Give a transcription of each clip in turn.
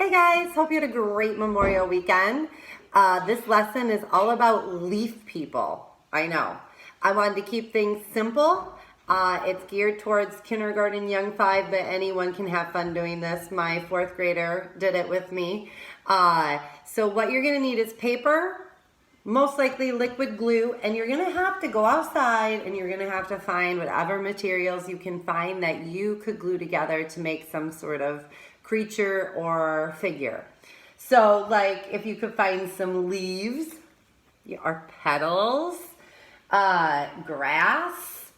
Hey guys, hope you had a great Memorial weekend. This lesson is all about leaf people. I know. I wanted to keep things simple. It's geared towards kindergarten, young 5, but anyone can have fun doing this. My 4th grader did it with me. So what you're gonna need is paper, most likely liquid glue, and you're gonna have to go outside and you're gonna have to find whatever materials you can find that you could glue together to make some sort of creature or figure. So like if you could find some leaves or petals, grass,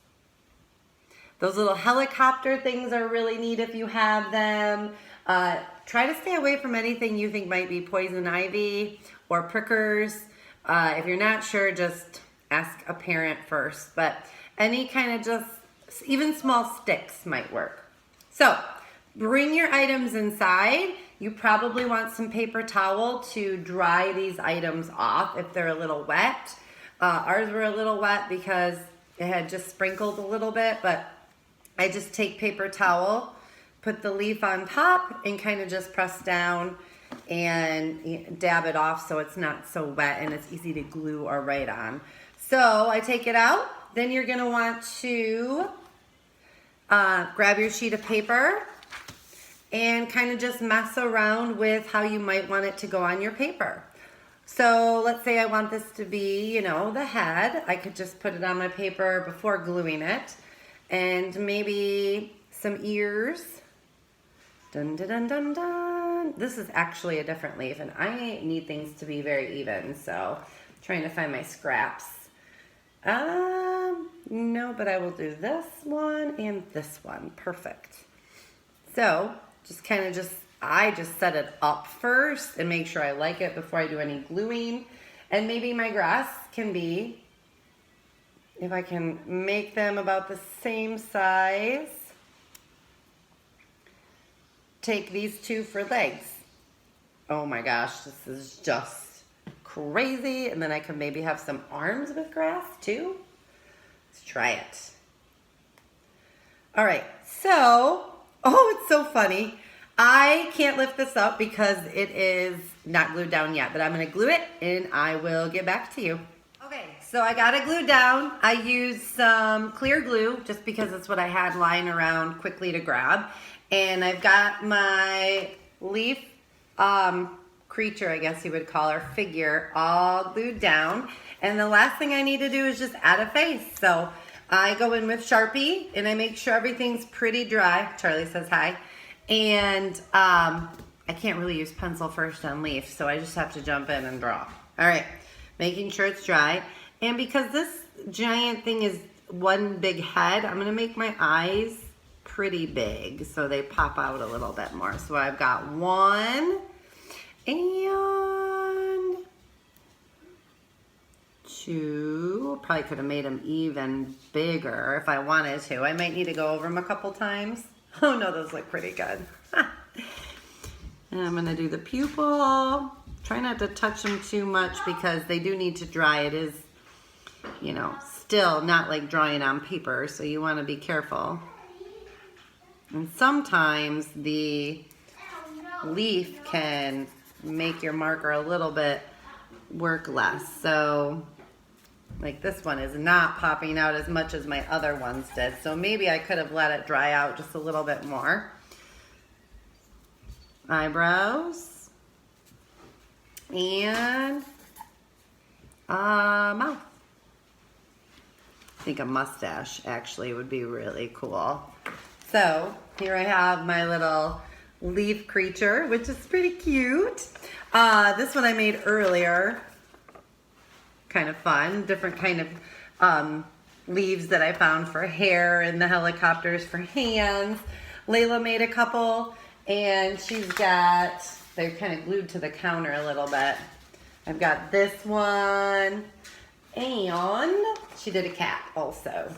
those little helicopter things are really neat if you have them. Try to stay away from anything you think might be poison ivy or prickers. If you're not sure, just ask a parent first. But any kind of just, even small sticks might work. So bring your items inside. You probably want some paper towel to dry these items off if they're a little wet. Ours were a little wet because it had just sprinkled a little bit, but I just take paper towel, put the leaf on top, and kind of just press down and dab it off so it's not so wet and it's easy to glue or write on. So I take it out. Then you're gonna want to grab your sheet of paper and kind of just mess around with how you might want it to go on your paper. So let's say I want this to be, you know, the head. I could just put it on my paper before gluing it. And maybe some ears. Dun, dun, dun, dun, dun. This is actually a different leaf, and I need things to be very even, so I'm trying to find my scraps. No, but I will do this one and this one. Perfect. So just kind of I just set it up first and make sure I like it before I do any gluing. And maybe my grass can be, if I can make them about the same size, take these two for legs. Oh my gosh, this is just crazy. And then I can maybe have some arms with grass too. Let's try it. All right, so, oh, it's so funny. I can't lift this up because it is not glued down yet, but I'm gonna glue it and I will get back to you. Okay, so I got it glued down. I used some clear glue just because it's what I had lying around quickly to grab. And I've got my leaf creature, I guess you would call her, figure, all glued down. And the last thing I need to do is just add a face. So I go in with Sharpie and I make sure everything's pretty dry. Charlie says hi. And I can't really use pencil first on leaf, so I just have to jump in and draw. All right, making sure it's dry. And because this giant thing is one big head, I'm gonna make my eyes pretty big so they pop out a little bit more. So I've got one and two. Probably could have made them even bigger if I wanted to. I might need to go over them a couple times. Oh no, those look pretty good. And I'm gonna do the pupil. Try not to touch them too much because they do need to dry. It is, you know, still not like drawing on paper, so you wanna be careful. And sometimes the leaf can make your marker a little bit work less. So like this one is not popping out as much as my other ones did. So maybe I could have let it dry out just a little bit more. Eyebrows. And mouth. I think a mustache actually would be really cool. So here I have my little leaf creature, which is pretty cute. This one I made earlier. Kind of fun, different kind of leaves that I found for hair and the helicopters for hands. Layla made a couple and they're kind of glued to the counter a little bit. I've got this one and she did a cat also.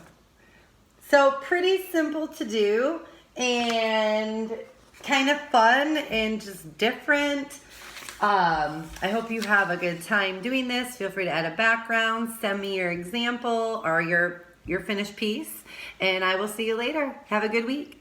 So pretty simple to do and kind of fun and just different. I hope you have a good time doing this. Feel free to add a background, send me your example or your finished piece, and I will see you later. Have a good week.